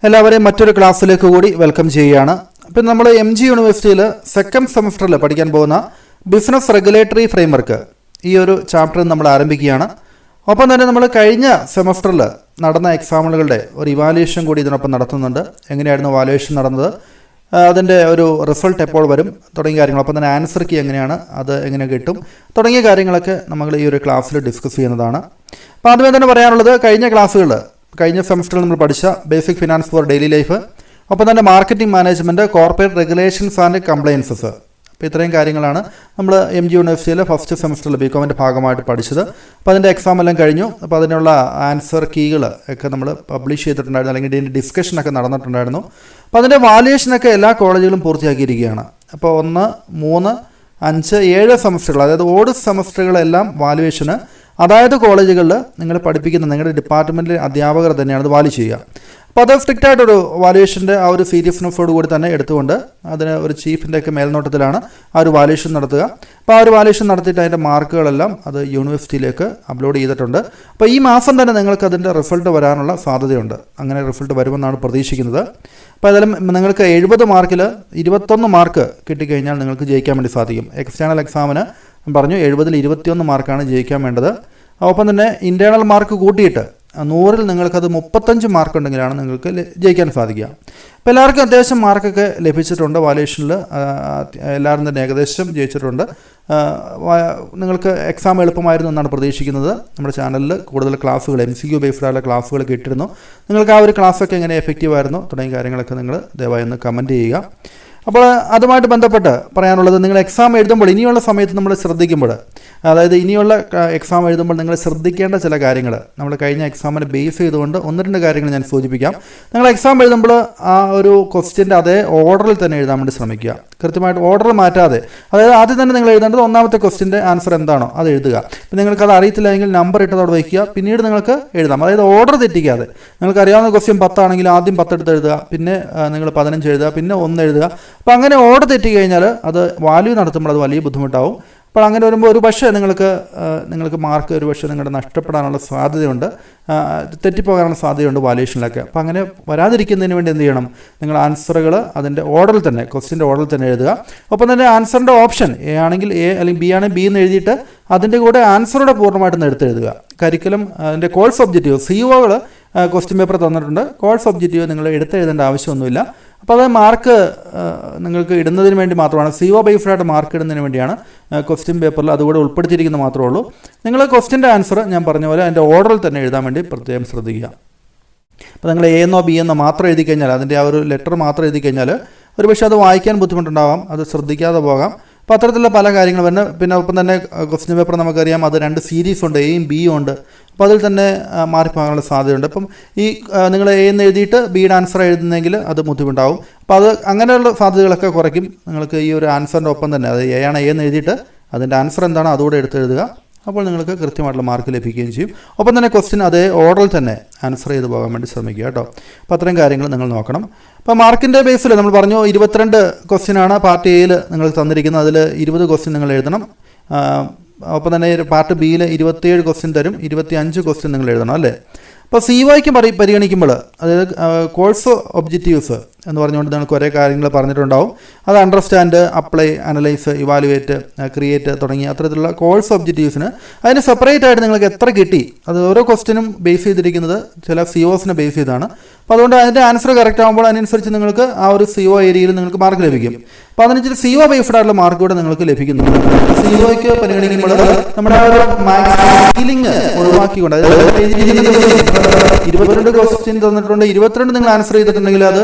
എല്ലാവരെയും മറ്റൊരു ക്ലാസ്സിലേക്ക് കൂടി വെൽക്കം ചെയ്യുകയാണ്. അപ്പം നമ്മൾ MG യൂണിവേഴ്സിറ്റിയിൽ സെക്കൻഡ് സെമസ്റ്ററിൽ പഠിക്കാൻ പോകുന്ന ബിസിനസ് റെഗുലേറ്ററി ഫ്രെയിംവർക്ക് ഈ ഒരു ചാപ്റ്റർ നമ്മൾ ആരംഭിക്കുകയാണ്. ഒപ്പം തന്നെ നമ്മൾ കഴിഞ്ഞ സെമസ്റ്ററിൽ നടന്ന എക്സാമുകളുടെ ഒരു ഇവാലുവേഷൻ കൂടി ഇതിനൊപ്പം നടത്തുന്നുണ്ട്. എങ്ങനെയായിരുന്നു വാലുവേഷൻ നടന്നത്, അതിൻ്റെ ഒരു റിസൾട്ട് എപ്പോൾ വരും തുടങ്ങിയ കാര്യങ്ങൾ, ഒപ്പം തന്നെ ആൻസർ കീ എങ്ങനെയാണ്, അത് എങ്ങനെ കിട്ടും തുടങ്ങിയ കാര്യങ്ങളൊക്കെ നമ്മൾ ഈ ഒരു ക്ലാസ്സിൽ ഡിസ്കസ് ചെയ്യുന്നതാണ്. അപ്പോൾ ആദ്യമേ തന്നെ പറയാനുള്ളത്, കഴിഞ്ഞ സെമസ്റ്ററിൽ നമ്മൾ പഠിച്ച basic finance for daily life, ഒപ്പം തന്നെ marketing management, corporate regulations and compliances. അപ്പോൾ ഇത്രയും കാര്യങ്ങളാണ് നമ്മൾ MG യൂണിവേഴ്സിറ്റിയിലെ ഫസ്റ്റ് സെമസ്റ്ററിൽ ബികോമിൻ്റെ ഭാഗമായിട്ട് പഠിച്ചത്. അപ്പോൾ അതിൻ്റെ എക്സാം എല്ലാം കഴിഞ്ഞു. അപ്പോൾ അതിനുള്ള ആൻസർ കീകൾ ഒക്കെ നമ്മൾ പബ്ലിഷ് ചെയ്തിട്ടുണ്ടായിരുന്നു, അല്ലെങ്കിൽ ഇതിൻ്റെ ഡിസ്കഷനൊക്കെ നടന്നിട്ടുണ്ടായിരുന്നു. അപ്പോൾ അതിൻ്റെ വാല്യുവേഷനൊക്കെ എല്ലാ കോളേജുകളും പൂർത്തിയാക്കിയിരിക്കുകയാണ്. അപ്പോൾ 1, 3, 5, 7 സെമസ്റ്ററുകൾ, അതായത് ഓഡ് സെമസ്റ്ററുകളെല്ലാം വാല്യുവേഷന് അതായത് കോളേജുകളിൽ നിങ്ങൾ പഠിപ്പിക്കുന്ന നിങ്ങളുടെ ഡിപ്പാർട്ട്മെൻറ്റിലെ അധ്യാപകർ തന്നെയാണ് അത് വാല്യൂ ചെയ്യുക. അപ്പോൾ അത് സ്ട്രിക്റ്റായിട്ടൊരു വാല്യുവേഷൻ്റെ ആ ഒരു സീരിയസ്നെസ്സോട് കൂടി തന്നെ എടുത്തുകൊണ്ട് അതിന് ഒരു ചീഫിൻ്റെയൊക്കെ മേൽനോട്ടത്തിലാണ് ആ ഒരു വാല്യുവേഷൻ നടത്തുക. അപ്പോൾ ആ ഒരു വാല്യുവേഷൻ നടത്തിയിട്ട് അതിൻ്റെ മാർക്കുകളെല്ലാം അത് യൂണിവേഴ്സിറ്റിയിലേക്ക് അപ്ലോഡ് ചെയ്തിട്ടുണ്ട്. അപ്പോൾ ഈ മാസം തന്നെ നിങ്ങൾക്ക് അതിൻ്റെ റിസൾട്ട് വരാനുള്ള സാധ്യതയുണ്ട്. അങ്ങനെ റിസൾട്ട് വരുമെന്നാണ് പ്രതീക്ഷിക്കുന്നത്. അപ്പോൾ അതിലും നിങ്ങൾക്ക് 70 മാർക്കിൽ 21 മാർക്ക് കിട്ടിക്കഴിഞ്ഞാൽ നിങ്ങൾക്ക് ജയിക്കാൻ വേണ്ടി സാധിക്കും. എക്സ്റ്റേണൽ എക്സാമിന് പറഞ്ഞു 70-ൽ 21 മാർക്കാണ് ജയിക്കാൻ വേണ്ടത്. ഒപ്പം തന്നെ ഇൻറ്റേർണൽ മാർക്ക് കൂട്ടിയിട്ട് 100-ൽ നിങ്ങൾക്കത് 35 മാർക്ക് ഉണ്ടെങ്കിലാണ് നിങ്ങൾക്ക് ജയിക്കാൻ സാധിക്കുക. അപ്പോൾ എല്ലാവർക്കും അത്യാവശ്യം മാർക്കൊക്കെ ലഭിച്ചിട്ടുണ്ട്. വാല്യുവേഷനിൽ എല്ലാവരും തന്നെ ഏകദേശം ജയിച്ചിട്ടുണ്ട്. നിങ്ങൾക്ക് എക്സാം എളുപ്പമായിരുന്നു എന്നാണ് പ്രതീക്ഷിക്കുന്നത്. നമ്മുടെ ചാനലിൽ കൂടുതൽ ക്ലാസ്സുകൾ MCQ ബേസ്ഡ് ആയുള്ള ക്ലാസ്സുകൾ കിട്ടിയിരുന്നു. നിങ്ങൾക്ക് ആ ഒരു ക്ലാസ്സൊക്കെ എങ്ങനെ എഫക്റ്റീവ് ആയിരുന്നു തുടങ്ങിയ കാര്യങ്ങളൊക്കെ നിങ്ങൾ ദയവായി ഒന്ന് കമൻറ്റ് ചെയ്യുക. അപ്പോൾ അതുമായിട്ട് ബന്ധപ്പെട്ട് പറയാനുള്ളത്, നിങ്ങൾ എക്സാം എഴുതുമ്പോൾ ഇനിയുള്ള സമയത്ത് നമ്മൾ ശ്രദ്ധിക്കുമ്പോൾ, അതായത് ഇനിയുള്ള എക്സാം എഴുതുമ്പോൾ നിങ്ങൾ ശ്രദ്ധിക്കേണ്ട ചില കാര്യങ്ങൾ നമ്മൾ കഴിഞ്ഞ എക്സാമിനെ ബേസ് ചെയ്തുകൊണ്ട് 1-2 കാര്യങ്ങൾ ഞാൻ സൂചിപ്പിക്കാം. നിങ്ങൾ എക്സാം എഴുതുമ്പോൾ ആ ഒരു ക്വസ്റ്റ്യൻ്റെ അതേ ഓർഡറിൽ തന്നെ എഴുതാൻ വേണ്ടി ശ്രമിക്കുക. കൃത്യമായിട്ട് ഓർഡർ മാറ്റാതെ, അതായത് ആദ്യം തന്നെ നിങ്ങൾ എഴുതേണ്ടത് ഒന്നാമത്തെ ക്വസ്റ്റ്യൻ്റെ ആൻസർ എന്താണോ അത് എഴുതുക. ഇപ്പം നിങ്ങൾക്കത് അറിയത്തില്ലെങ്കിൽ നമ്പർ ഇട്ടതോടെ വയ്ക്കുക, പിന്നീട് നിങ്ങൾക്ക് എഴുതാം. അതായത് ഓർഡർ തെറ്റിക്കാതെ, നിങ്ങൾക്ക് അറിയാവുന്ന ക്വസ്റ്റ്യൻ 10 ആണെങ്കിൽ ആദ്യം 10 എടുത്ത് എഴുതുക, പിന്നെ നിങ്ങൾ 15 എഴുതുക, പിന്നെ 1 എഴുതുക. അപ്പോൾ അങ്ങനെ ഓർഡർ തെറ്റി കഴിഞ്ഞാൽ അത് വാല്യൂ നടത്തുമ്പോൾ അത് വലിയ ബുദ്ധിമുട്ടാവും. അപ്പോൾ അങ്ങനെ വരുമ്പോൾ ഒരു പക്ഷേ നിങ്ങൾക്ക് മാർക്ക് ഒരു പക്ഷേ നിങ്ങളുടെ നഷ്ടപ്പെടാനുള്ള സാധ്യതയുണ്ട്, തെറ്റിപ്പോകാനുള്ള സാധ്യതയുണ്ട് വാല്യുവേഷനിലൊക്കെ. അപ്പോൾ അങ്ങനെ വരാതിരിക്കുന്നതിന് വേണ്ടി എന്ത് ചെയ്യണം, നിങ്ങൾ ആൻസറുകൾ അതിൻ്റെ ഓർഡറിൽ തന്നെ, ക്വസ്റ്റ്യൻ്റെ ഓർഡറിൽ തന്നെ എഴുതുക. ഒപ്പം തന്നെ ആൻസറിൻ്റെ ഓപ്ഷൻ A ആണെങ്കിൽ A, അല്ലെങ്കിൽ B ആണെങ്കിൽ B എന്ന് എഴുതിയിട്ട് അതിൻ്റെ കൂടെ ആൻസറുടെ പൂർണ്ണമായിട്ടും എടുത്തെഴുതുക. കരിക്കുലം അതിൻ്റെ course objective CO question paper തന്നിട്ടുണ്ട്. കോഴ്സ് ഒബ്ജക്റ്റീവ് നിങ്ങൾ എടുത്തെഴുതേണ്ട ആവശ്യമൊന്നുമില്ല. അപ്പോൾ അത് മാർക്ക് നിങ്ങൾക്ക് ഇടുന്നതിന് വേണ്ടി മാത്രമാണ്, CO ബേസ്ഡ് ആയിട്ട് മാർക്ക് ഇടുന്നതിന് വേണ്ടിയാണ് ക്വസ്റ്റ്യൻ പേപ്പറിൽ അതുകൂടെ ഉൾപ്പെടുത്തിയിരിക്കുന്നത് മാത്രമേ ഉള്ളൂ. നിങ്ങൾ ക്വസ്റ്റ്യൻ്റെ ആൻസർ ഞാൻ പറഞ്ഞ പോലെ അതിൻ്റെ ഓർഡറിൽ തന്നെ എഴുതാൻ വേണ്ടി പ്രത്യേകം ശ്രദ്ധിക്കുക. അപ്പോൾ നിങ്ങൾ A എന്നോ B എന്നോ മാത്രം എഴുതി കഴിഞ്ഞാൽ, അതിൻ്റെ ആ ഒരു ലെറ്റർ മാത്രം എഴുതി കഴിഞ്ഞാൽ ഒരു പക്ഷേ അത് വായിക്കാൻ ബുദ്ധിമുട്ടുണ്ടാവാം, അത് ശ്രദ്ധിക്കാതെ പോകാം. അപ്പോൾ അത്തരത്തിലുള്ള പല കാര്യങ്ങൾ വരുന്നത്. പിന്നെ ഒപ്പം തന്നെ ക്വസ്റ്റ്യൻ പേപ്പർ നമുക്കറിയാം, അത് 2 സീരീസ് ഉണ്ട്, Aയും Bയും ഉണ്ട്. അപ്പോൾ അതിൽ തന്നെ മാറിപ്പോകാനുള്ള സാധ്യതയുണ്ട്. അപ്പം ഈ നിങ്ങൾ A എന്ന് എഴുതിയിട്ട് Bയുടെ ആൻസർ എഴുതുന്നെങ്കിൽ അത് ബുദ്ധിമുട്ടാവും. അപ്പോൾ അത് അങ്ങനെയുള്ള സാധ്യതകളൊക്കെ കുറയ്ക്കും. നിങ്ങൾക്ക് ഈ ഒരു ആൻസറിൻ്റെ ഒപ്പം തന്നെ, അത് A ആണ്, A എന്ന് എഴുതിയിട്ട് അതിൻ്റെ ആൻസർ എന്താണോ അതുകൂടെ എടുത്തെഴുതുക. അപ്പോൾ നിങ്ങൾക്ക് കൃത്യമായിട്ടുള്ള മാർക്ക് ലഭിക്കുകയും ചെയ്യും. ഒപ്പം തന്നെ ക്വസ്റ്റ്യൻ അതേ ഓർഡറിൽ തന്നെ ആൻസർ ചെയ്ത് പോകാൻ വേണ്ടി ശ്രമിക്കുക കേട്ടോ. അപ്പോൾ അത്രയും കാര്യങ്ങൾ നിങ്ങൾ നോക്കണം. അപ്പോൾ മാർക്കിൻ്റെ ബേസിൽ നമ്മൾ പറഞ്ഞു 22 ക്വസ്റ്റ്യനാണ് പാർട്ട് Aയിൽ നിങ്ങൾക്ക് തന്നിരിക്കുന്നത്. അതിൽ 20 ക്വസ്റ്റ്യൻ നിങ്ങൾ എഴുതണം. ഒപ്പം തന്നെ പാർട്ട് Bയിൽ 27 ക്വസ്റ്റ്യൻ തരും, 25 ക്വസ്റ്റ്യൻ നിങ്ങൾ എഴുതണം അല്ലേ. അപ്പോൾ CYക്ക് പരിഗണിക്കുമ്പോൾ, അതായത് കോഴ്സ് ഒബ്ജക്റ്റീവ്സ് എന്ന് പറഞ്ഞുകൊണ്ട് നിങ്ങൾക്ക് കുറേ കാര്യങ്ങൾ പറഞ്ഞിട്ടുണ്ടാവും. അത് understand, apply, analyse, evaluate, create തുടങ്ങിയ അത്തരത്തിലുള്ള കോഴ്സ് ഒബ്ജക്റ്റീവ്സിന് അതിന് സെപ്പറേറ്റ് ആയിട്ട് നിങ്ങൾക്ക് എത്ര കിട്ടി, അത് ഓരോ ക്വസ്റ്റ്യനും ബേസ് ചെയ്തിരിക്കുന്നത് ചില COസിനെ ബേസ് ചെയ്താണ്. അപ്പോൾ അതുകൊണ്ട് അതിൻ്റെ ആൻസർ കറക്റ്റ് ആകുമ്പോൾ അതിനനുസരിച്ച് നിങ്ങൾക്ക് ആ ഒരു CO ഏരിയയിൽ നിങ്ങൾക്ക് മാർക്ക് ലഭിക്കും. അപ്പോൾ അതിനനുസരിച്ച് CO ബേസ്ഡ് ആയിട്ടുള്ള മാർക്ക് കൂടെ നിങ്ങൾക്ക് ലഭിക്കുന്നുണ്ട്. COയ്ക്ക് പരിഗണിക്കുമ്പോൾ നമ്മുടെ ആ ഒരു മാക്സിലിംഗ് ഒഴിവാക്കിക്കൊണ്ട്, അതായത് 22 ക്വസ്റ്റ്യൻ തന്നിട്ടുണ്ട്, 22 നിങ്ങൾ ആൻസർ ചെയ്തിട്ടുണ്ടെങ്കിൽ അത്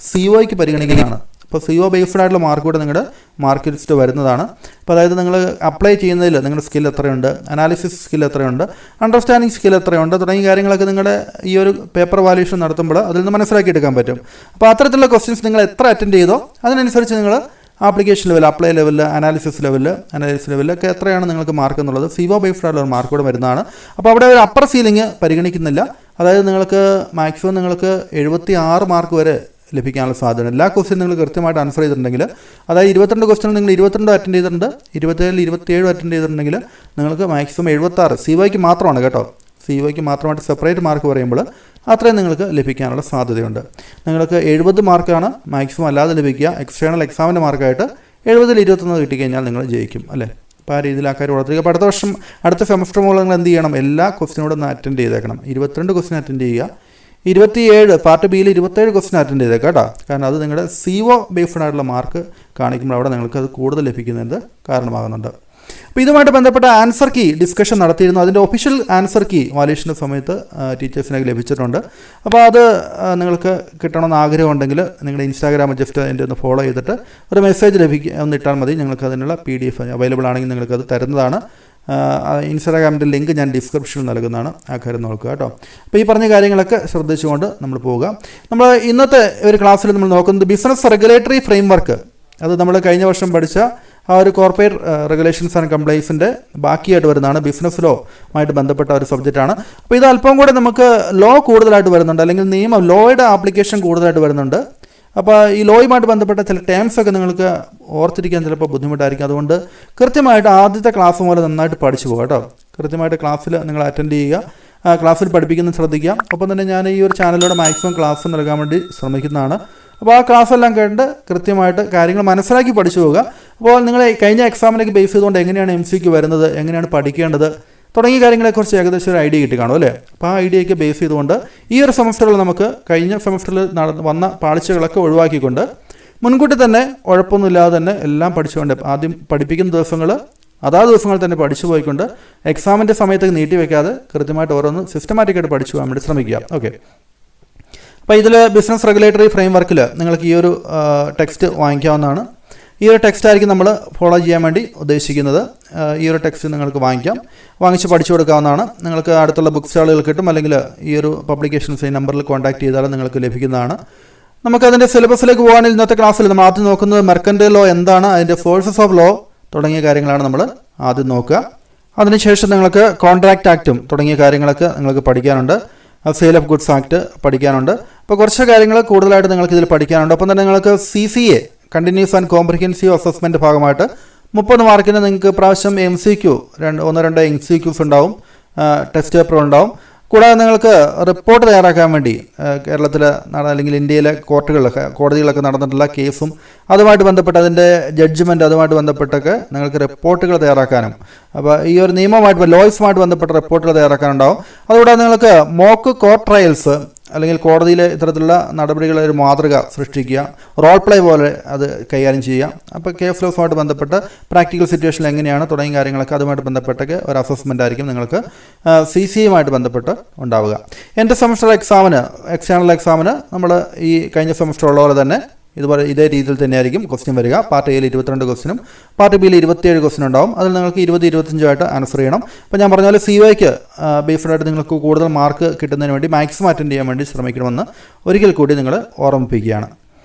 COയ്ക്ക് പരിഗണിക്കുന്നതാണ്. അപ്പോൾ CO ബേസ്ഡ് ആയിട്ടുള്ള മാർക്ക് കൂടെ നിങ്ങളുടെ മാർക്ക് ലിസ്റ്റ് വരുന്നതാണ്. അപ്പോൾ അതായത് നിങ്ങൾ അപ്ലൈ ചെയ്യുന്നതിൽ നിങ്ങളുടെ സ്കിൽ എത്രയുണ്ട്, അനാലിസിസ് സ്കിൽ എത്രയുണ്ട്, അണ്ടർസ്റ്റാൻഡിങ് സ്കിൽ എത്രയുണ്ട് തുടങ്ങിയ കാര്യങ്ങളൊക്കെ നിങ്ങളുടെ ഈ ഒരു പേപ്പർ വാല്യുവേഷൻ നടത്തുമ്പോൾ അതിൽ നിന്ന് മനസ്സിലാക്കിയെടുക്കാൻ പറ്റും. അപ്പോൾ അത്തരത്തിലുള്ള ക്വസ്റ്റ്യൻസ് നിങ്ങൾ എത്ര അറ്റൻഡ് ചെയ്തോ അതിനനുസരിച്ച് നിങ്ങൾ ആപ്ലിക്കേഷൻ ലെവൽ, അപ്ലൈ ലെവലിൽ, അനാലിസിസ് ലെവലിലൊക്കെ എത്രയാണ് നിങ്ങൾക്ക് മാർക്ക് എന്നുള്ളത് CO ബേസ്ഡ് ആയിട്ടുള്ള മാർക്ക് കൂടെ വരുന്നതാണ്. അപ്പോൾ അവിടെ ഒരു അപ്പർ സീലിംഗ് പരിഗണിക്കുന്നില്ല. അതായത് നിങ്ങൾക്ക് മാക്സിമം നിങ്ങൾക്ക് 76 മാർക്ക് വരെ ലഭിക്കാനുള്ള സാധ്യത. എല്ലാ ക്വസ്റ്റ്യൻ നിങ്ങൾ കൃത്യമായിട്ട് ആൻസർ ചെയ്തിട്ടുണ്ടെങ്കിൽ, അതായത് 22 ക്വസ്റ്റ്യൻ നിങ്ങൾ 22 അറ്റൻഡ് ചെയ്തിട്ടുണ്ട്, 27 അറ്റൻഡ് ചെയ്തിട്ടുണ്ടെങ്കിൽ നിങ്ങൾക്ക് മാക്സിമം 76 CYക്ക് മാത്രമാണ് കേട്ടോ. സിഒയ്ക്ക് മാത്രമായിട്ട് സെപ്പറേറ്റ് മാർക്ക് പറയുമ്പോൾ അത്രയും നിങ്ങൾക്ക് ലഭിക്കാനുള്ള സാധ്യതയുണ്ട്. നിങ്ങൾക്ക് 70 മാർക്കാണ് മാക്സിമം അല്ലാതെ ലഭിക്കുക. എക്സ്റ്റേണൽ എക്സാമിൻ്റെ മാർക്കായിട്ട് 70-ൽ 21 കിട്ടിക്കഴിഞ്ഞാൽ നിങ്ങൾ ജയിക്കും അല്ലേ. അപ്പോൾ ആ രീതിയിൽ ആ കാര്യം ഓർത്തിരിക്കുക. അപ്പോൾ അടുത്ത വർഷം അടുത്ത സെമസ്റ്റർ മുതൽ നിങ്ങൾ എന്ത് ചെയ്യണം, എല്ലാ ക്വസ്റ്റിനോടും ഒന്ന് അറ്റൻഡ് ചെയ്തേക്കണം. 22 ക്വസ്റ്റിൻ അറ്റൻഡ് ചെയ്യുക. 27 പാർട്ട് ബിയിൽ 27 ക്വസ്റ്റിൻ അറ്റൻഡ് ചെയ്തേക്കാം കേട്ടോ. കാരണം അത് നിങ്ങളുടെ CO ബേസ്ഡ് ആയിട്ടുള്ള മാർക്ക് കാണിക്കുമ്പോൾ അവിടെ നിങ്ങൾക്ക് അത് കൂടുതൽ ലഭിക്കുന്നതിന് കാരണമാകുന്നുണ്ട്. അപ്പോൾ ഇതുമായിട്ട് ബന്ധപ്പെട്ട ആൻസർ കീ ഡിസ്കഷൻ നടത്തിയിരുന്നു. അതിൻ്റെ ഒഫീഷ്യൽ ആൻസർ കീ വാല്യൂഷൻ്റെ സമയത്ത് ടീച്ചേഴ്സിനൊക്കെ ലഭിച്ചിട്ടുണ്ട്. അപ്പോൾ അത് നിങ്ങൾക്ക് കിട്ടണമെന്ന് ആഗ്രഹമുണ്ടെങ്കിൽ നിങ്ങളുടെ ഇൻസ്റ്റാഗ്രാമിൽ ജസ്റ്റ് എൻ്റെ ഒന്ന് ഫോളോ ചെയ്തിട്ട് ഒരു മെസ്സേജ് ഒന്ന് ഇട്ടാൽ മതി. നിങ്ങൾക്ക് അതിനുള്ള PDF അവൈലബിൾ ആണെങ്കിൽ നിങ്ങൾക്കത് തരുന്നതാണ്. ഇൻസ്റ്റാഗ്രാമിൻ്റെ ലിങ്ക് ഞാൻ ഡിസ്ക്രിപ്ഷനിൽ നൽകുന്നതാണ്. ആ കാര്യം നോക്കുക കേട്ടോ. അപ്പോൾ ഈ പറഞ്ഞ കാര്യങ്ങളൊക്കെ ശ്രദ്ധിച്ചുകൊണ്ട് നമ്മൾ പോവുക. നമ്മൾ ഇന്നത്തെ ഒരു ക്ലാസ്സിൽ നമ്മൾ നോക്കുന്നത് ബിസിനസ് റെഗുലേറ്ററി ഫ്രെയിംവർക്ക്. അത് നമ്മൾ കഴിഞ്ഞ വർഷം പഠിച്ച ആ ഒരു കോർപ്പറേറ്റ് റെഗുലേഷൻസ് ആൻഡ് കംപ്ലൈൻസിൻ്റെ ബാക്കിയായിട്ട് വരുന്നതാണ്. ബിസിനസ് ലോ ആയിട്ട് ബന്ധപ്പെട്ട ഒരു സബ്ജക്റ്റാണ്. അപ്പോൾ ഇത് അല്പം കൂടെ നമുക്ക് ലോ കൂടുതലായിട്ട് വരുന്നുണ്ട്, അല്ലെങ്കിൽ ലോയുടെ ആപ്ലിക്കേഷൻ കൂടുതലായിട്ട് വരുന്നുണ്ട്. അപ്പോൾ ഈ ലോയുമായിട്ട് ബന്ധപ്പെട്ട ചില ടേംസ് ഒക്കെ നിങ്ങൾക്ക് ഓർത്തിരിക്കാൻ ചിലപ്പോൾ ബുദ്ധിമുട്ടായിരിക്കും. അതുകൊണ്ട് കൃത്യമായിട്ട് ആദ്യത്തെ ക്ലാസ് മുതൽ നന്നായിട്ട് പഠിച്ചു പോകുക കേട്ടോ. കൃത്യമായിട്ട് ക്ലാസ്സിൽ നിങ്ങൾ അറ്റൻഡ് ചെയ്യുക, ക്ലാസ്സിൽ പഠിപ്പിക്കുന്നത് ശ്രദ്ധിക്കുക. ഒപ്പം തന്നെ ഞാൻ ഈ ഒരു ചാനലിലൂടെ മാക്സിമം ക്ലാസ് നൽകാൻ വേണ്ടി ശ്രമിക്കുന്നതാണ്. അപ്പോൾ ആ ക്ലാസ് എല്ലാം കേട്ട് കൃത്യമായിട്ട് കാര്യങ്ങൾ മനസ്സിലാക്കി പഠിച്ചു പോവുക. അപ്പോൾ നിങ്ങൾ കഴിഞ്ഞ എക്സാമിനൊക്കെ ബേസ് ചെയ്തുകൊണ്ട് എങ്ങനെയാണ് MCQ വരുന്നത്, എങ്ങനെയാണ് പഠിക്കേണ്ടത് തുടങ്ങിയ കാര്യങ്ങളെക്കുറിച്ച് ഏകദേശം ഒരു ഐഡിയ കിട്ടി കാണും അല്ലേ. അപ്പോൾ ആ ഐഡിയയ്ക്ക് ബേസ് ചെയ്തുകൊണ്ട് ഈ ഒരു സെമസ്റ്ററിൽ നമുക്ക് കഴിഞ്ഞ സെമസ്റ്ററിൽ വന്ന പാളിച്ചകളൊക്കെ ഒഴിവാക്കിക്കൊണ്ട് മുൻകൂട്ടി തന്നെ ഉഴപ്പൊന്നുമില്ലാതെ തന്നെ എല്ലാം പഠിച്ചുകൊണ്ട് ആദ്യം പഠിപ്പിക്കുന്ന ദിവസങ്ങൾ അതാത് ദിവസങ്ങൾ തന്നെ പഠിച്ചു പോയിക്കൊണ്ട് എക്സാമിൻ്റെ സമയത്തേക്ക് നീട്ടി വയ്ക്കാതെ കൃത്യമായിട്ട് ഓരോന്ന് സിസ്റ്റമാറ്റിക്കായിട്ട് പഠിച്ചു പോകാൻ വേണ്ടി ശ്രമിക്കുക. ഓക്കെ. അപ്പോൾ ഇതിൽ ബിസിനസ് റെഗുലേറ്ററി ഫ്രെയിംവർക്കിൽ നിങ്ങൾക്ക് ഈ ഒരു ടെക്സ്റ്റ് വാങ്ങിക്കാവുന്നതാണ്. ഈ ഒരു ടെക്സ്റ്റ് ആയിരിക്കും നമ്മൾ ഫോളോ ചെയ്യാൻ വേണ്ടി ഉദ്ദേശിക്കുന്നത്. ഈ ഒരു ടെക്സ്റ്റ് നിങ്ങൾക്ക് വാങ്ങിച്ച് പഠിച്ചു കൊടുക്കാവുന്നതാണ്. നിങ്ങൾക്ക് അടുത്തുള്ള ബുക്ക് സ്റ്റാളുകൾ കിട്ടും, അല്ലെങ്കിൽ ഈ ഒരു പബ്ലിക്കേഷൻസ് ഈ നമ്പറിൽ കോൺടാക്ട് ചെയ്താൽ നിങ്ങൾക്ക് ലഭിക്കുന്നതാണ്. നമുക്കതിൻ്റെ സിലബസിലേക്ക് പോകാനിൽ ഇന്നത്തെ ക്ലാസ്സിൽ നമ്മൾ ആദ്യം നോക്കുന്നത് മെർക്കൻ്റൈൽ ലോ എന്താണ്, അതിൻ്റെ സോഴ്സസ് ഓഫ് ലോ തുടങ്ങിയ കാര്യങ്ങളാണ് നമ്മൾ ആദ്യം നോക്കുക. അതിനുശേഷം നിങ്ങൾക്ക് കോൺട്രാക്റ്റ് ആക്റ്റും തുടങ്ങിയ കാര്യങ്ങളൊക്കെ നിങ്ങൾക്ക് പഠിക്കാനുണ്ട്. സെയിൽ ഓഫ് ഗുഡ്സ് ആക്ട് പഠിക്കാനുണ്ട്. അപ്പോൾ കുറച്ച് കാര്യങ്ങൾ കൂടുതലായിട്ട് നിങ്ങൾക്ക് ഇതിൽ പഠിക്കാനുണ്ട്. ഒപ്പം തന്നെ നിങ്ങൾക്ക് CCA continuous and comprehensive assessment ഭാഗമായിട്ട് 30 മാർക്കിന് നിങ്ങൾക്ക് പ്രാവശ്യം MCQ 1-2 MCQs ഉണ്ടാവും, ടെസ്റ്റ് പേപ്പർ ഉണ്ടാവും. കൂടാതെ നിങ്ങൾക്ക് റിപ്പോർട്ട് തയ്യാറാക്കാൻ വേണ്ടി കേരളത്തിലെ അല്ലെങ്കിൽ ഇന്ത്യയിലെ കോടതികളൊക്കെ നടന്നിട്ടുള്ള കേസും അതുമായിട്ട് ബന്ധപ്പെട്ട് അതിൻ്റെ ജഡ്ജ്മെൻറ്റ് അതുമായിട്ട് ബന്ധപ്പെട്ടൊക്കെ നിങ്ങൾക്ക് റിപ്പോർട്ടുകൾ തയ്യാറാക്കാനും, അപ്പോൾ ഈ ഒരു നിയമമായിട്ട് ലോയ്സുമായിട്ട് ബന്ധപ്പെട്ട റിപ്പോർട്ടുകൾ തയ്യാറാക്കാനുണ്ടാവും. അതുകൂടാതെ നിങ്ങൾക്ക് മോക്ക് കോർട്ട് ട്രയൽസ് അല്ലെങ്കിൽ കോടതിയിലെ ഇത്തരത്തിലുള്ള നടപടികളെ ഒരു മാതൃക സൃഷ്ടിക്കുക, റോൾ പ്ലേ പോലെ അത് കൈകാര്യം ചെയ്യുക. അപ്പോൾ കേസ് ലോസുമായിട്ട് ബന്ധപ്പെട്ട് പ്രാക്ടിക്കൽ സിറ്റുവേഷനിൽ എങ്ങനെയാണ് തുടങ്ങിയ കാര്യങ്ങളൊക്കെ അതുമായിട്ട് ബന്ധപ്പെട്ടൊക്കെ ഒരു അസസ്മെൻ്റ് ആയിരിക്കും നിങ്ങൾക്ക് CCAയുമായിട്ട് ബന്ധപ്പെട്ട് ഉണ്ടാവുക. എൻ്റെ സെമസ്റ്റർ എക്സ്റ്റേണൽ എക്സാമിന് നമ്മൾ ഈ കഴിഞ്ഞ സെമസ്റ്റർ ഉള്ള പോലെ തന്നെ ഇതേ രീതിയിൽ തന്നെയായിരിക്കും ക്വസ്റ്റ്യൻ വരിക. പാർട്ട് എയിൽ 22 ക്വസ്റ്റിനും പാർട്ട് ബിയിൽ 27 ക്വസ്റ്റിനും ഉണ്ടാവും. അതിൽ നിങ്ങൾക്ക് 20-25 ആൻസർ ചെയ്യണം. അപ്പോൾ ഞാൻ പറഞ്ഞ പോലെ COയ്ക്ക് ബേസ്ഡ് ആയിട്ട് നിങ്ങൾക്ക് കൂടുതൽ മാർക്ക് കിട്ടുന്നതിന് വേണ്ടി മാക്സിമം അറ്റൻഡ് ചെയ്യാൻ വേണ്ടി ശ്രമിക്കണമെന്ന് ഒരിക്കൽ കൂടി നിങ്ങൾ ഓർമ്മിപ്പിക്കുകയാണ്.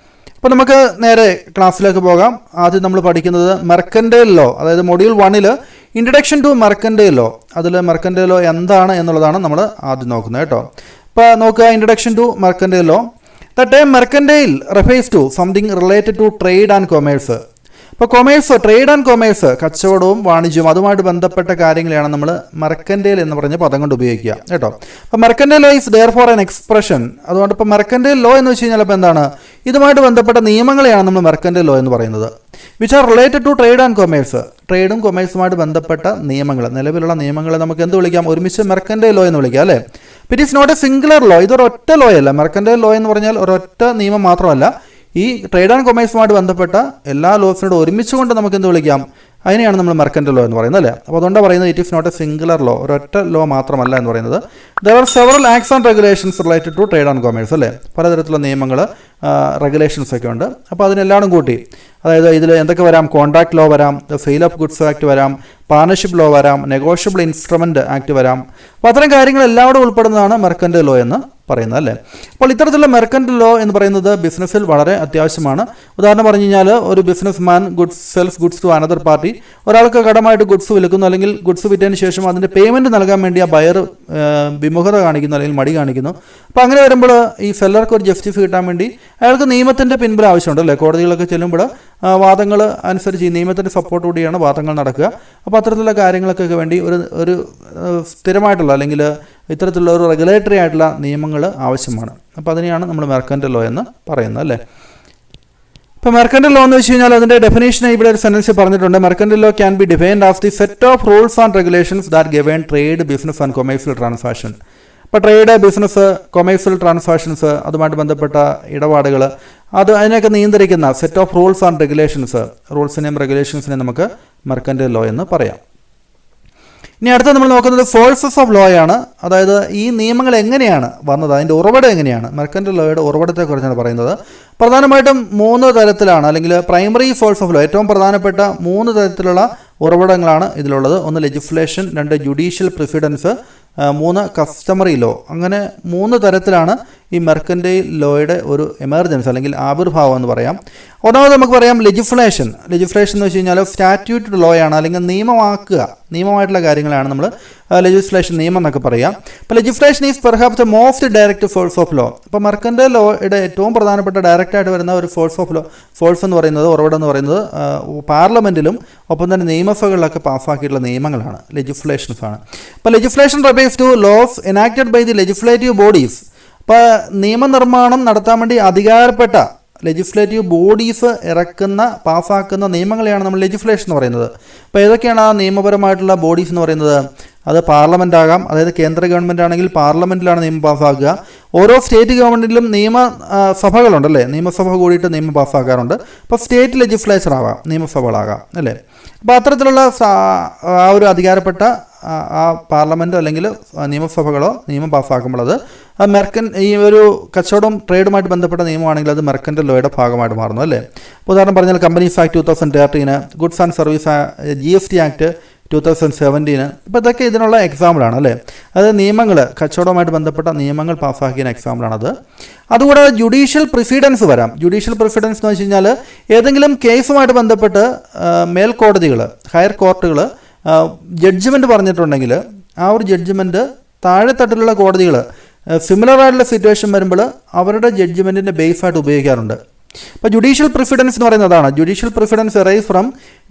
അപ്പോൾ നമുക്ക് നേരെ ക്ലാസ്സിലേക്ക് പോകാം. ആദ്യം നമ്മൾ പഠിക്കുന്നത് മെർക്കൻ്റൈൽ ലോ, അതായത് module 1 introduction to mercantile law. അതിൽ മെർക്കൻ്റൈൽ ലോ എന്താണ് എന്നുള്ളതാണ് നമ്മൾ ആദ്യം നോക്കുന്നത് കേട്ടോ. അപ്പോൾ നോക്കുക, introduction to mercantile law. The term mercantile refers to something related to trade and commerce. ഇപ്പോൾ ട്രേഡ് ആൻഡ് കൊമേഴ്സ്, കച്ചവടവും വാണിജ്യവും അതുമായിട്ട് ബന്ധപ്പെട്ട കാര്യങ്ങളെയാണ് നമ്മൾ മെർക്കൻ്റൈൽ എന്ന് പറഞ്ഞ പദം കൊണ്ട് ഉപയോഗിക്കുക കേട്ടോ. അപ്പോൾ mercantile law is there for an expression. അതുകൊണ്ട് ഇപ്പോൾ മെർക്കൻ്റൈൽ ലോ എന്ന് വെച്ച് കഴിഞ്ഞാൽ ഇപ്പോൾ എന്താണ്, ഇതുമായിട്ട് ബന്ധപ്പെട്ട നിയമങ്ങളെയാണ് നമ്മൾ മെർക്കൻ്റൈൽ ലോ എന്ന് പറയുന്നത്. Which are related to trade and commerce. ട്രേഡും കൊമേഴ്സുമായിട്ട് ബന്ധപ്പെട്ട നിയമങ്ങൾ, നിലവിലുള്ള നിയമങ്ങളെ നമുക്ക് എന്ത് വിളിക്കാം, ഒരുമിച്ച് മെർക്കൻ്റൈൽ ലോ എന്ന് വിളിക്കാം അല്ലേ. It is not a singular law. ഇതൊരൊറ്റ ലോ അല്ല. മെർക്കൻ്റൈൽ ലോ എന്ന് പറഞ്ഞാൽ ഒരൊറ്റ നിയമം മാത്രമല്ല, ഈ ട്രേഡ് ആൻഡ് കൊമേഴ്സുമായിട്ട് ബന്ധപ്പെട്ട എല്ലാ ലോസിനോട് ഒരുമിച്ച് കൊണ്ട് നമുക്ക് എന്ത് വിളിക്കാം, അതിനെയാണ് നമ്മൾ മെർക്കൻ്റൈൽ ലോ എന്ന് പറയുന്നത് അല്ലേ. അപ്പോൾ അതുകൊണ്ടാണ് പറയുന്നത് it is not a singular law, ഒരൊറ്റ ലോ മാത്രമല്ല എന്ന് പറയുന്നത്. There are several acts and regulations related to trade and commerce അല്ലേ. പലതരത്തിലുള്ള നിയമങ്ങൾ, റെഗുലേഷൻസ് ഒക്കെ ഉണ്ട്. അപ്പോൾ അതിനെല്ലാം കൂട്ടി, അതായത് ഇതിൽ എന്തൊക്കെ വരാം, കോൺട്രാക്ട് ലോ വരാം, സെയിൽ ഓഫ് ഗുഡ്സ് ആക്ട് വരാം, പാർട്ണർഷിപ്പ് ലോ വരാം, നെഗോഷ്യബിൾ ഇൻസ്ട്രുമെൻറ്റ് ആക്ട് വരാം. അപ്പോൾ അത്തരം കാര്യങ്ങൾ എല്ലാവരും ഉൾപ്പെടുന്നതാണ് മെർക്കൻ്റൈൽ ലോ എന്ന് പറയുന്നത് അല്ലേ. അപ്പോൾ ഇത്തരത്തിലുള്ള മെർക്കൻ്റൈൽ ലോ എന്ന് പറയുന്നത് ബിസിനസ്സിൽ വളരെ അത്യാവശ്യമാണ്. ഉദാഹരണം പറഞ്ഞു കഴിഞ്ഞാൽ ഒരു businessman sells goods to another party, മാറി. ഒരാൾക്ക് കടമായിട്ട് ഗുഡ്സ് വിൽക്കുന്നു, അല്ലെങ്കിൽ ഗുഡ്സ് വിറ്റതിന് ശേഷം അതിൻ്റെ പേയ്മെൻറ്റ് നൽകാൻ വേണ്ടി ആ ബയർ വിമുഖത കാണിക്കുന്നു അല്ലെങ്കിൽ മടി കാണിക്കുന്നു. അപ്പോൾ അങ്ങനെ വരുമ്പോൾ ഈ സെല്ലർക്ക് ഒരു ജസ്റ്റിസ് കിട്ടാൻ വേണ്ടി അയാൾക്ക് നിയമത്തിൻ്റെ പിൻബലം ആവശ്യമുണ്ട് അല്ലേ. കോടതികളൊക്കെ ചെല്ലുമ്പോൾ വാദങ്ങൾ അനുസരിച്ച് ഈ നിയമത്തിൻ്റെ സപ്പോർട്ടോടെയാണ് വാദങ്ങൾ നടക്കുക. അപ്പോൾ അത്തരത്തിലുള്ള കാര്യങ്ങൾക്കൊക്കെ വേണ്ടി ഒരു സ്ഥിരമായിട്ടുള്ള അല്ലെങ്കിൽ ഇത്തരത്തിലുള്ള ഒരു റെഗുലേറ്ററി ആയിട്ടുള്ള നിയമങ്ങൾ ആവശ്യമാണ്. അപ്പോൾ അതിനെയാണ് നമ്മൾ മെർക്കൻ്റൽ ലോ എന്ന് പറയുന്നത് അല്ലേ. ഇപ്പോൾ മെർക്കൻ്റൽ ലോ എന്ന് വെച്ച് കഴിഞ്ഞാൽ അതിൻ്റെ ഡെഫിനേഷൻ ഇവിടെ ഒരു സെൻറ്റൻസ് പറഞ്ഞിട്ടുണ്ട്. Mercantile law can be defined as the set of rules and regulations that govern trade, business and commercial transaction. ഇപ്പോൾ ട്രേഡ്, ബിസിനസ്, കൊമേഴ്സ്യൽ ട്രാൻസാക്ഷൻസ്, അതുമായിട്ട് ബന്ധപ്പെട്ട ഇടപാടുകൾ, അതിനെയൊക്കെ നിയന്ത്രിക്കുന്ന set of rules and regulations, റൂൾസിനെയും റെഗുലേഷൻസിനെയും നമുക്ക് മെർക്കൻ്റൽ ലോ എന്ന് പറയാം. ഇനി അടുത്ത നമ്മൾ നോക്കുന്നത് സോഴ്സസ് ഓഫ് ലോ ആണ്. അതായത് ഈ നിയമങ്ങൾ എങ്ങനെയാണ് വന്നത്, അതിൻ്റെ ഉറവിടം എങ്ങനെയാണ്. മെർക്കൻ്റൽ ലോയുടെ ഉറവിടത്തെക്കുറിച്ചാണ് പറയുന്നത്. പ്രധാനമായിട്ടും 3 തരത്തിലാണ്, അല്ലെങ്കിൽ പ്രൈമറി സോഴ്സ് ഓഫ് ലോ, ഏറ്റവും പ്രധാനപ്പെട്ട 3 തരത്തിലുള്ള ഉറവിടങ്ങളാണ് ഇതിലുള്ളത്. 1 legislation, 2 judicial precedents, 3 customary law. അങ്ങനെ 3 തരത്തിലാണ് ഈ മെർക്കൻ്റൈൽ ലോയുടെ ഒരു എമർജൻസ് അല്ലെങ്കിൽ ആവിർഭാവം എന്ന് പറയാം. ഒന്നാമത് നമുക്ക് പറയാം ലെജിസ്ലേഷൻ. ലെജിസ്ലേഷൻ എന്ന് വെച്ച് കഴിഞ്ഞാൽ സ്റ്റാറ്റ്യൂട്ട് ലോ ആണ്, അല്ലെങ്കിൽ നിയമമായിട്ടുള്ള കാര്യങ്ങളാണ് നമ്മൾ ലെജിസ്ലേഷൻ, നിയമം എന്നൊക്കെ പറയാം. അപ്പോൾ legislation is perhaps the most direct source of law. അപ്പോൾ മെർക്കൻ്റൈൽ ലോയുടെ ഏറ്റവും പ്രധാനപ്പെട്ട ഡയറക്റ്റായിട്ട് വരുന്ന ഒരു സോഴ്സ് ഓഫ് ലോ, സോഴ്സ് എന്ന് പറയുന്നത്, ഉറവിടം എന്ന് പറയുന്നത് പാർലമെൻറ്റിലും ഒപ്പം തന്നെ നിയമസഭകളിലൊക്കെ പാസ്സാക്കിയിട്ടുള്ള നിയമങ്ങളാണ്, ലെജിസ്ലേഷൻസ് ആണ്. അപ്പോൾ legislation relates to laws enacted by the legislative bodies. ഇപ്പോൾ നിയമനിർമ്മാണം നടത്താൻ വേണ്ടി അധികാരപ്പെട്ട ലെജിസ്ലേറ്റീവ് ബോഡീസ് പാസ്സാക്കുന്ന നിയമങ്ങളെയാണ് നമ്മൾ ലെജിസ്ലേഷൻ എന്ന് പറയുന്നത്. അപ്പോൾ ഏതൊക്കെയാണ് ആ നിയമപരമായിട്ടുള്ള ബോഡീസ് എന്ന് പറയുന്നത്? അത് പാർലമെൻ്റ് ആകാം, അതായത് കേന്ദ്ര ഗവൺമെൻറ് ആണെങ്കിൽ പാർലമെൻറ്റിലാണ് നിയമം പാസ്സാക്കുക. ഓരോ സ്റ്റേറ്റ് ഗവൺമെൻറ്റിലും നിയമസഭകളുണ്ടല്ലേ, നിയമസഭ കൂടിയിട്ട് നിയമം പാസ്സാക്കാറുണ്ട്. അപ്പോൾ സ്റ്റേറ്റ് ലെജിസ്ലേച്ചർ ആകാം, നിയമസഭകളാകാം അല്ലേ. അപ്പോൾ അത്തരത്തിലുള്ള ആ ഒരു അധികാരപ്പെട്ട ആ പാർലമെൻറ്റോ അല്ലെങ്കിൽ നിയമസഭകളോ നിയമം പാസ്സാക്കുമ്പോൾ അത് ഈ ഒരു കച്ചവടം ട്രേഡുമായിട്ട് ബന്ധപ്പെട്ട നിയമമാണെങ്കിൽ അത് മെർക്കൻ്റൽ ലോയുടെ ഭാഗമായിട്ട് മാറുന്നു അല്ലേ. ഇപ്പോൾ ഉദാഹരണം പറഞ്ഞാൽ companies act 2013, goods and service GST act 2017. ഇപ്പോൾ ഇതൊക്കെ ഇതിനുള്ള എക്സാമ്പിളാണ് അല്ലേ. അത് നിയമങ്ങൾ, കച്ചവടവുമായിട്ട് ബന്ധപ്പെട്ട നിയമങ്ങൾ പാസ്സാക്കിയ എക്സാമ്പിളാണത്. അതുകൂടാതെ ജുഡീഷ്യൽ പ്രിസിഡൻസ് വരാം. ജുഡീഷ്യൽ പ്രിസിഡൻസ് എന്ന് വെച്ച് കഴിഞ്ഞാൽ ഏതെങ്കിലും കേസുമായിട്ട് ബന്ധപ്പെട്ട് മേൽക്കോടതികൾ, ഹയർ കോർട്ടുകൾ ജഡ്ജ്മെൻറ്റ് പറഞ്ഞിട്ടുണ്ടെങ്കിൽ ആ ഒരു ജഡ്ജ്മെൻറ്റ് താഴെത്തട്ടിലുള്ള കോടതികൾ സിമിലർ ആയിട്ടുള്ള സിറ്റുവേഷൻ വരുമ്പോൾ അവരുടെ ജഡ്ജ്മെൻറ്റിൻ്റെ ബേസായിട്ട് ഉപയോഗിക്കാറുണ്ട്. അപ്പോൾ ജുഡീഷ്യൽ പ്രിസിഡൻസ് എന്ന് പറയുന്നത് അതാണ്. Judicial precedents arise from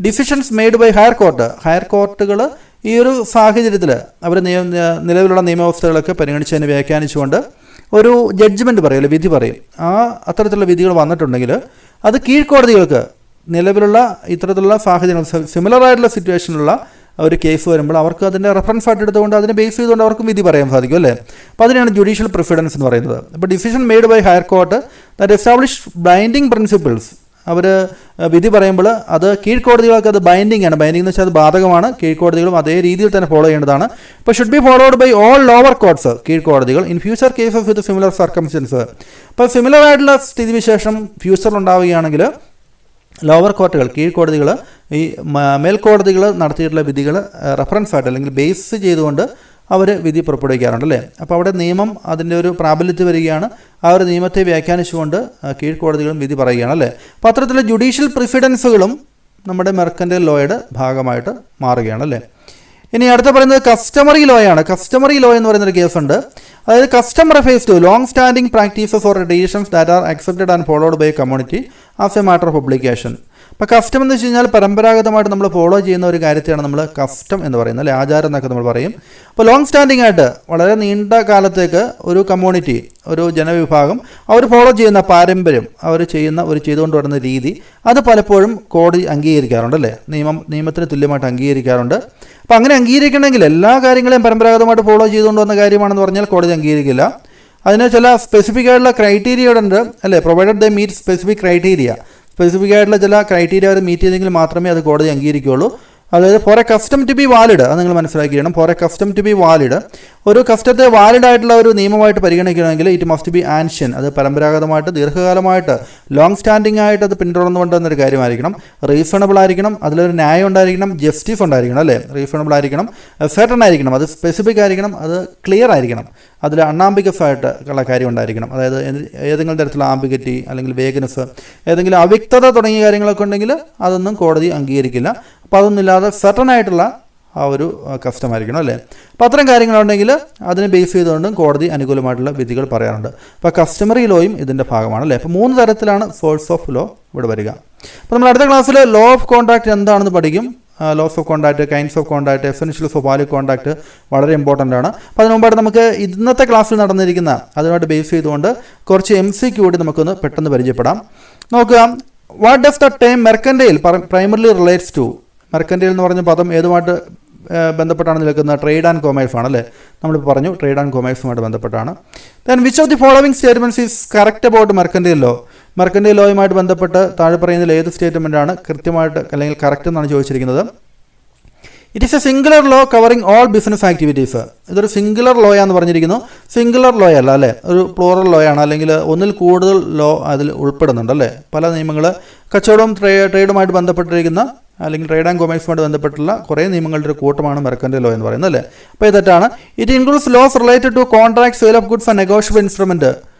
decisions made by higher court. Higher കോർട്ടുകൾ ഈ ഒരു സാഹചര്യത്തിൽ അവർ നിലവിലുള്ള നിയമവ്യവസ്ഥകളൊക്കെ പരിഗണിച്ചതിന് വ്യാഖ്യാനിച്ചുകൊണ്ട് ഒരു ജഡ്ജ്മെൻറ്റ് പറയും, അല്ലെങ്കിൽ വിധി പറയും. അത്തരത്തിലുള്ള വിധികൾ വന്നിട്ടുണ്ടെങ്കിൽ അത് കീഴ്ക്കോടതികൾക്ക് നിലവിലുള്ള ഇത്തരത്തിലുള്ള സാഹചര്യങ്ങൾ, സിമിലർ ആയിട്ടുള്ള സിറ്റുവേഷനിലുള്ള ഒരു കേസ് വരുമ്പോൾ അവർക്ക് അതിൻ്റെ റെഫറൻസ് ആയിട്ട് എടുത്തുകൊണ്ട് അതിനെ ബേസ് ചെയ്തുകൊണ്ട് അവർക്ക് വിധി പറയാൻ സാധിക്കും അല്ലേ. അപ്പോൾ അതിനാണ് ജുഡീഷ്യൽ പ്രിസിഡൻസ് എന്ന് പറയുന്നത്. അപ്പോൾ decision made by higher court that establish binding principles. അവർ വിധി പറയുമ്പോൾ അത് കീഴ്ക്കോടതികൾക്ക് അത് ബൈൻഡിങ് ആണ്. ബൈൻഡിങ് എന്ന് വെച്ചാൽ അത് ബാധകമാണ്, കീഴ്ക്കോടതികളും അതേ രീതിയിൽ തന്നെ ഫോളോ ചെയ്യേണ്ടതാണ്. ഇപ്പോൾ should be followed by all lower courts, കീഴ്ക്കോടതികൾ, in future cases with similar circumstances. അപ്പോൾ സിമിലർ ആയിട്ടുള്ള സ്ഥിതിവിശേഷം ഫ്യൂച്ചറിൽ ഉണ്ടാവുകയാണെങ്കിൽ ലോവർ കോർട്ടുകൾ, കീഴ്ക്കോടതികൾ ഈ മേൽക്കോടതികൾ നടത്തിയിട്ടുള്ള വിധികൾ റെഫറൻസ് ആയിട്ട് അല്ലെങ്കിൽ ബേസ് ചെയ്തുകൊണ്ട് അവർ വിധി പുറപ്പെടുവിക്കാറുണ്ട് അല്ലേ. അപ്പോൾ അവിടെ നിയമം അതിൻ്റെ ഒരു പ്രാബല്യത്തിൽ വരികയാണ്. ആ ഒരു നിയമത്തെ വ്യാഖ്യാനിച്ചുകൊണ്ട് കീഴ്ക്കോടതികളും വിധി പറയുകയാണ് അല്ലേ. അപ്പോൾ അത്തരത്തിലുള്ള ജുഡീഷ്യൽ പ്രിസിഡൻസുകളും നമ്മുടെ മെർക്കൻ്റൈൽ ലോയുടെ ഭാഗമായിട്ട് മാറുകയാണ് അല്ലേ. ഇനി അടുത്ത പറയുന്നത് കസ്റ്റമറി ലോ ആണ്. കസ്റ്റമറി ലോ എന്ന് പറയുന്നൊരു കേസുണ്ട്. അതായത് custom refers to long standing practices or traditions that are accepted and followed by community as a matter of obligation. അപ്പോൾ കസ്റ്റം എന്ന് വെച്ച് കഴിഞ്ഞാൽ പരമ്പരാഗതമായിട്ട് നമ്മൾ ഫോളോ ചെയ്യുന്ന ഒരു കാര്യത്തെയാണ് നമ്മൾ കസ്റ്റം എന്ന് പറയുന്നത് അല്ലെ, ആചാരം എന്നൊക്കെ നമ്മൾ പറയും. അപ്പോൾ ലോങ് സ്റ്റാൻഡിംഗ് ആയിട്ട് വളരെ നീണ്ട കാലത്തേക്ക് ഒരു കമ്മ്യൂണിറ്റി, ഒരു ജനവിഭാഗം അവർ ഫോളോ ചെയ്യുന്ന പാരമ്പര്യം, അവർ ചെയ്തുകൊണ്ട് വരുന്ന രീതി, അത് പലപ്പോഴും കോടതി അംഗീകരിക്കാറുണ്ട് അല്ലേ. നിയമത്തിന് തുല്യമായിട്ട് അംഗീകരിക്കാറുണ്ട്. അപ്പോൾ അങ്ങനെ അംഗീകരിക്കണമെങ്കിൽ എല്ലാ കാര്യങ്ങളെയും പരമ്പരാഗതമായിട്ട് ഫോളോ ചെയ്തുകൊണ്ട് വന്ന കാര്യമാണെന്ന് പറഞ്ഞാൽ കോടതി അംഗീകരിക്കില്ല. അതിന് ചില സ്പെസിഫിക് ആയിട്ടുള്ള ക്രൈറ്റീരിയ ഉണ്ട് അല്ലേ. Provided the meet specific criteria, specific ആയിട്ടുള്ള ചില ക്രൈറ്റീരിയ അവർ മീറ്റ് ചെയ്തെങ്കിൽ മാത്രമേ അത് കോടതി അംഗീകരിക്കുകയുള്ളൂ. അതായത് for a custom to be valid, അത് നിങ്ങൾ മനസ്സിലാക്കിക്കണം. For a custom to be valid, ഒരു കസ്റ്റത്തെ വാലിഡ് ആയിട്ടുള്ള ഒരു നിയമമായിട്ട് പരിഗണിക്കണമെങ്കിൽ ഇറ്റ് മസ്റ്റ് ബി ആൻഷ്യൻ, അത് പരമ്പരാഗതമായിട്ട് ദീർഘകാലമായിട്ട് ലോങ് സ്റ്റാൻഡിംഗ് ആയിട്ട് അത് പിന്തുടർന്നുകൊണ്ടുവന്നൊരു കാര്യമായിരിക്കണം. റീസണബിൾ ആയിരിക്കണം, അതിലൊരു ന്യായം ഉണ്ടായിരിക്കണം, ജസ്റ്റിസ് ഉണ്ടായിരിക്കണം അല്ലേ. റീസണബിൾ ആയിരിക്കണം, സെർട്ടൺ ആയിരിക്കണം, അത് സ്പെസിഫിക് ആയിരിക്കണം, അത് ക്ലിയർ ആയിരിക്കണം, അതിൽ അണ്ണാംബികസ് ആയിട്ട് ഉള്ള കാര്യം ഉണ്ടായിരിക്കണം. അതായത് ഏതെങ്കിലും തരത്തിലുള്ള ആംബിഗറ്റി അല്ലെങ്കിൽ വേഗനസ്, ഏതെങ്കിലും അവ്യക്തത തുടങ്ങിയ കാര്യങ്ങളൊക്കെ ഉണ്ടെങ്കിൽ അതൊന്നും കോടതി അംഗീകരിക്കില്ല. അപ്പോൾ അതൊന്നുമില്ലാതെ സർട്ടൺ ആയിട്ടുള്ള ആ ഒരു കസ്റ്റം ആയിരിക്കണം അല്ലേ. അപ്പോൾ അത്തരം കാര്യങ്ങളുണ്ടെങ്കിൽ അതിനെ ബേസ് ചെയ്തുകൊണ്ടും കോടതി അനുകൂലമായിട്ടുള്ള വിധികൾ പറയാറുണ്ട്. അപ്പോൾ കസ്റ്റമറി ലോയും ഇതിൻ്റെ ഭാഗമാണ് അല്ലേ. അപ്പോൾ 3 തരത്തിലാണ് സോഴ്സ് ഓഫ് ലോ ഇവിടെ വരിക. അപ്പോൾ നമ്മൾ അടുത്ത ക്ലാസ്സിൽ ലോ ഓഫ് കോൺട്രാക്റ്റ് എന്താണെന്ന് പഠിക്കും. Laws of contract, kinds of contract, essentials of value contract വളരെ ഇമ്പോർട്ടൻ്റ് ആണ്. അപ്പോൾ അതിന് മുമ്പായിട്ട് നമുക്ക് ഇന്നത്തെ ക്ലാസ്സിൽ നടന്നിരിക്കുന്ന അതുമായിട്ട് ബേസ് ചെയ്തുകൊണ്ട് കുറച്ച് MCQ കൂടി നമുക്കൊന്ന് പെട്ടെന്ന് പരിചയപ്പെടാം. നോക്കുക, what does the term mercantile primarily relates to. Mercantile എന്ന് പറഞ്ഞ പദം ഏതുമായിട്ട് ബന്ധപ്പെട്ടാണ് നിൽക്കുന്നത്? ട്രേഡ് ആൻഡ് കൊമേഴ്സ് ആണ് അല്ലേ. നമ്മളിപ്പോൾ പറഞ്ഞു ട്രേഡ് ആൻഡ് കൊമേഴ്സുമായിട്ട് ബന്ധപ്പെട്ടാണ്. Then which of the following statements is correct about mercantile law. Mercantile ലോയുമായിട്ട് ബന്ധപ്പെട്ട് താഴെ പറയുന്നതിൽ ഏത് സ്റ്റേറ്റ്മെൻറ്റാണ് കൃത്യമായിട്ട് അല്ലെങ്കിൽ കറക്റ്റ് എന്നാണ് ചോദിച്ചിരിക്കുന്നത്? It is a singular law covering all business activities. ഇതൊരു സിംഗുലർ ലോയാന്ന് പറഞ്ഞിരിക്കുന്നു. സിംഗുലർ ലോ അല്ല അല്ലേ, ഒരു പ്ലൂറൽ ലോയാണ്, അല്ലെങ്കിൽ ഒന്നിൽ കൂടുതൽ ലോ അതിൽ ഉൾപ്പെടുന്നുണ്ട് അല്ലേ. പല നിയമങ്ങൾ കച്ചവടവും ട്രേഡുമായിട്ട് ബന്ധപ്പെട്ടിരിക്കുന്ന അല്ലെങ്കിൽ ട്രേഡ് ആൻഡ് കൊമേഴ്സുമായിട്ട് ബന്ധപ്പെട്ടുള്ള കുറേ നിയമങ്ങളുടെ ഒരു കൂട്ടമാണ് മെർക്കൻറ്റൈൽ ലോ എന്ന് പറയുന്നത് അല്ലേ. അപ്പോൾ ഇത് തെറ്റാണ്. It includes laws related to contract, sale of goods and negotiable instrument.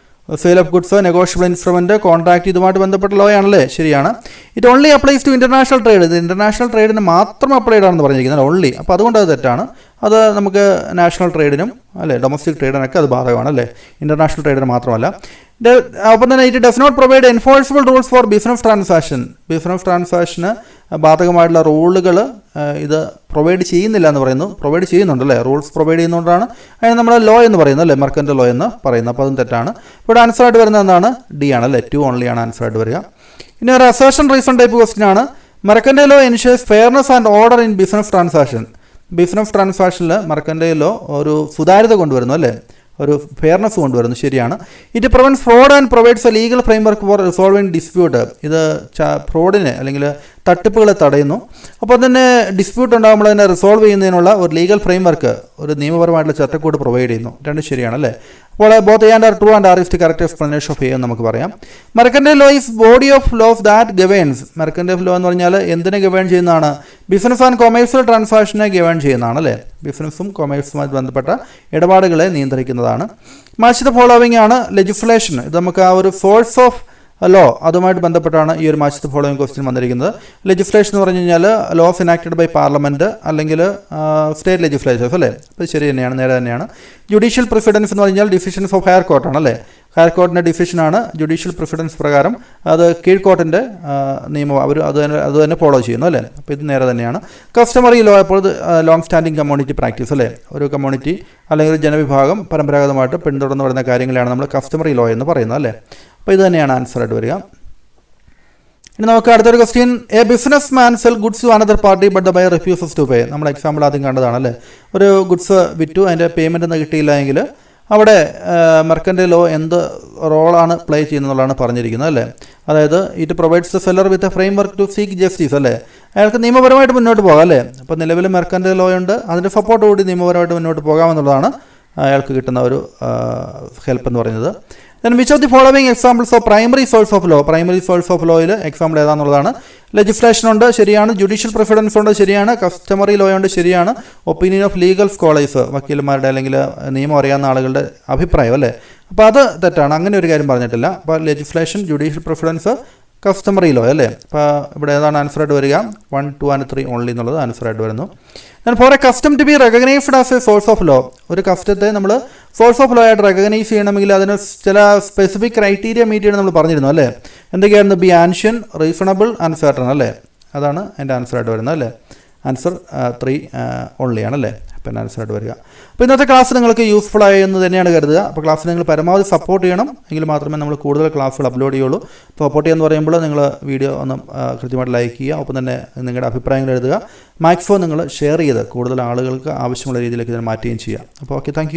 Sale of goods, negotiable instrument, contract ഇതുമായിട്ട് ബന്ധപ്പെട്ട ലോ ആണല്ലേ, ശരിയാണ്. It only applies to international trade. ഇത് ഇൻ്റർനാഷണൽ ട്രേഡിന് മാത്രം അപ്ലൈഡ് ആണെന്ന് പറഞ്ഞിരിക്കുന്നത് ഓൺലി. അപ്പോൾ അതുകൊണ്ട് അത് തെറ്റാണ്. അത് നമുക്ക് നാഷണൽ ട്രേഡിനും അല്ലേ ഡൊമസ്റ്റിക് ട്രേഡിനൊക്കെ അത് ബാധകമാണ് അല്ലേ, ഇൻ്റർനാഷണൽ ട്രേഡിന് മാത്രമല്ല. ഒപ്പം തന്നെ it does not provide enforceable rules for business transaction. Business ട്രാൻസാക്ഷന് ബാധകമായിട്ടുള്ള റൂളുകൾ ഇത് പ്രൊവൈഡ് ചെയ്യുന്നില്ല എന്ന് പറയുന്നു. പ്രൊവൈഡ് ചെയ്യുന്നുണ്ടല്ലേ, റൂൾസ് പ്രൊവൈഡ് ചെയ്യുന്നതുകൊണ്ടാണ് അതിന് നമ്മൾ ലോ എന്ന് പറയുന്നത് അല്ലേ, മെർക്കൻറ്റൈൽ ലോ എന്ന് പറയുന്നത്. അപ്പോൾ അതും തെറ്റാണ്. ഇവിടെ ആൻസറായിട്ട് വരുന്നത് എന്താണ്? ഡി ആണ് അല്ലേ, 2 ഓൺലി ആണ് ആൻസറായിട്ട് വരിക. ഇനി ഒരു അസേർഷൻ റീസൺ ടൈപ്പ് ക്വസ്റ്റ്യൻ ആണ്. Mercantile law ensures fairness and order in business transaction. Business ട്രാൻസാക്ഷനിൽ മെർക്കൻറ്റൈൽ ലോ ഒരു സുതാര്യത കൊണ്ടുവരുന്നു അല്ലേ, ഒരു ഫെയർനെസ് കൊണ്ടുവരുന്നു, ശരിയാണ്. It prevents fraud and provides a legal framework for resolving dispute. ഇത് ഫ്രോഡിനെ അല്ലെങ്കിൽ തട്ടിപ്പുകളെ തടയുന്നു. അപ്പോൾ തന്നെ ഡിസ്പ്യൂട്ട് ഉണ്ടാകുമ്പോൾ അതിനെ റിസോൾവ് ചെയ്യുന്നതിനുള്ള ഒരു ലീഗൽ ഫ്രെയിംവർക്ക്, ഒരു നിയമപരമായിട്ടുള്ള ചട്ടക്കൂട് പ്രൊവൈഡ് ചെയ്യുന്നു. രണ്ടും ശരിയാണ് അല്ലേ. അപ്പോൾ both A and R true and R is the correct explanation of A എന്ന് നമുക്ക് പറയാം. Mercantile law is body of laws that governs. Mercantile law എന്ന് പറഞ്ഞാൽ എന്തിനെ ഗവേൺ ചെയ്യുന്നതാണ്? ബിസിനസ് ആൻഡ് കൊമേഴ്സ്യൽ ട്രാൻസാക്ഷനെ ഗവേൺ ചെയ്യുന്നതാണ് അല്ലേ, ബിസിനസ്സും കൊമേഴ്സുമായി ബന്ധപ്പെട്ട ഇടപാടുകളെ നിയന്ത്രിക്കുന്നതാണ്. മാച്ച് ദ ഫോളോവിംഗ് ആണ് ലെജിസ്ലേഷൻ. ഇത് നമുക്ക് ആ ഒരു സോഴ്സ് ഓഫ് ലോ അതുമായിട്ട് ബന്ധപ്പെട്ടാണ് ഈ ഒരു മാച്ച് ദ ഫോളോവിംഗ് ക്വസ്റ്റ്യൻ വന്നിരിക്കുന്നത്. ലെജിസ്ലേഷൻ എന്ന് പറഞ്ഞു കഴിഞ്ഞാൽ ലോസ് ഇനാക്റ്റഡ് ബൈ പാർലമെൻറ്റ് അല്ലെങ്കിൽ സ്റ്റേറ്റ് ലെജിസ്ലേച്ചേഴ്സ് അല്ലേ, അപ്പോൾ ശരി തന്നെയാണ്, നേരെ തന്നെയാണ്. ജുഡീഷ്യൽ പ്രിസിഡൻസ് എന്ന് പറഞ്ഞാൽ ഡിസിഷൻസ് ഓഫ് ഹയർ കോർട്ടാണ് അല്ലേ. ഹയർ കോർട്ടിൻ്റെ ഡിസിഷനാണ് ജുഡീഷ്യൽ പ്രിസിഡൻസ് പ്രകാരം അത് കീഴ്ക്കോർട്ടിൻ്റെ നിയമം അവർ അത് തന്നെ ഫോളോ ചെയ്യുന്നു അല്ലേ. അപ്പോൾ ഇത് നേരെ തന്നെയാണ്. കസ്റ്റമറി ലോ അപ്പോൾ ലോങ് സ്റ്റാൻഡിങ് കമ്മ്യൂണിറ്റി പ്രാക്ടീസ് അല്ലേ, ഒരു കമ്മ്യൂണിറ്റി അല്ലെങ്കിൽ ഒരു ജനവിഭാഗം പരമ്പരാഗതമായിട്ട് പിന്തുടർന്ന് വരുന്ന കാര്യങ്ങളാണ് നമ്മൾ കസ്റ്റമറി ലോ എന്ന് പറയുന്നത് അല്ലേ. അപ്പോൾ ഇത് തന്നെയാണ് ആൻസറായിട്ട് വരിക. ഇനി നമുക്ക് അടുത്തൊരു question. A business man sell goods to another party but the buyer refuses to pay. നമ്മൾ എക്സാമ്പിൾ ആദ്യം കണ്ടതാണ് അല്ലേ. ഒരു ഗുഡ്സ് വിറ്റു, അതിൻ്റെ പേയ്മെൻ്റ് ഒന്നും കിട്ടിയില്ല എങ്കിൽ അവിടെ മെർക്കൻറ്റൈൽ ലോ എന്ത് റോളാണ് പ്ലേ ചെയ്യുന്നതെന്നുള്ളതാണ് പറഞ്ഞിരിക്കുന്നത് അല്ലേ. അതായത് it provides the seller with a framework to seek justice അല്ലേ. അയാൾക്ക് നിയമപരമായിട്ട് മുന്നോട്ട് പോകാം അല്ലേ. അപ്പോൾ നിലവിൽ മെർക്കൻറ്റൈൽ ലോ ഉണ്ട്, അതിൻ്റെ സപ്പോർട്ട് കൂടി നിയമപരമായിട്ട് മുന്നോട്ട് പോകാമെന്നുള്ളതാണ് അയാൾക്ക് കിട്ടുന്ന ഒരു ഹെൽപ്പ് എന്ന് പറയുന്നത്. Then which of the following examples of primary source of law. Primary source of ലോയിൽ എക്സാമ്പിൾ ഏതാണെന്നുള്ളതാണ്. ലെജിസ്ലേഷൻ ഉണ്ട്, ശരിയാണ്. ജുഡീഷ്യൽ പ്രിഫറൻസ് ഉണ്ട്, ശരിയാണ്. കസ്റ്റമറി ലോ ഉണ്ട്, ശരിയാണ്. ഒപ്പീനിയൻ ഓഫ് ലീഗൽ സ്കോളേഴ്സ്, വക്കീലന്മാരുടെ അല്ലെങ്കിൽ നിയമം അറിയാവുന്ന ആളുകളുടെ അഭിപ്രായം അല്ലേ. അപ്പോൾ അത് തെറ്റാണ്, അങ്ങനെ ഒരു കാര്യം പറഞ്ഞിട്ടില്ല. അപ്പോൾ legislation, judicial preference, customary law അല്ലേ. അപ്പോൾ ഇവിടെ ഏതാണ് ആൻസറായിട്ട് വരിക? 1, 2 and 3 ഓൺലി എന്നുള്ളത് ആൻസറായിട്ട് വരുന്നു. Then for a custom to be recognised as a source of law. ഒരു കസ്റ്റത്തെ നമ്മൾ സോഴ്സ് ഓഫ് ലോ ആയിട്ട് റെക്കഗ്നൈസ് ചെയ്യണമെങ്കിൽ അതിന് ചില സ്പെസിഫിക് ക്രൈറ്റീരിയ മീറ്റ് ചെയ്യണം നമ്മൾ പറഞ്ഞിരുന്നു അല്ലേ. എന്തൊക്കെയായിരുന്നു? B ancient, reasonable and certain അല്ലേ. അതാണ് എൻ്റെ ആൻസറായിട്ട് വരുന്നത് അല്ലേ. ആൻസർ 3 ഓൺലി ആണല്ലേ. പിന്നെ ആൻസറായിട്ട് വരിക. അപ്പോൾ ഇന്നത്തെ ക്ലാസ് നിങ്ങൾക്ക് യൂസ്ഫുൾ ആയി എന്ന് തന്നെയാണ് കരുതുക. അപ്പോൾ ക്ലാസ് നിങ്ങൾ പരമാവധി സപ്പോർട്ട് ചെയ്യണം, എങ്കിൽ മാത്രമേ നമ്മൾ കൂടുതൽ ക്ലാസ്സുകൾ അപ്ലോഡ് ചെയ്യുള്ളൂ. സപ്പോർട്ട് ചെയ്യുക എന്ന് പറയുമ്പോൾ നിങ്ങൾ വീഡിയോ ഒന്ന് കൃത്യമായിട്ട് ലൈക്ക് ചെയ്യുക, ഒപ്പം തന്നെ നിങ്ങളുടെ അഭിപ്രായങ്ങൾ എഴുതുക. മാക്സിമം നിങ്ങൾ ഷെയർ ചെയ്ത് കൂടുതൽ ആളുകൾക്ക് ആവശ്യമുള്ള രീതിയിലേക്ക് ഇതിനെ മാറ്റുകയും ചെയ്യുക. അപ്പോൾ ഓക്കെ, താങ്ക്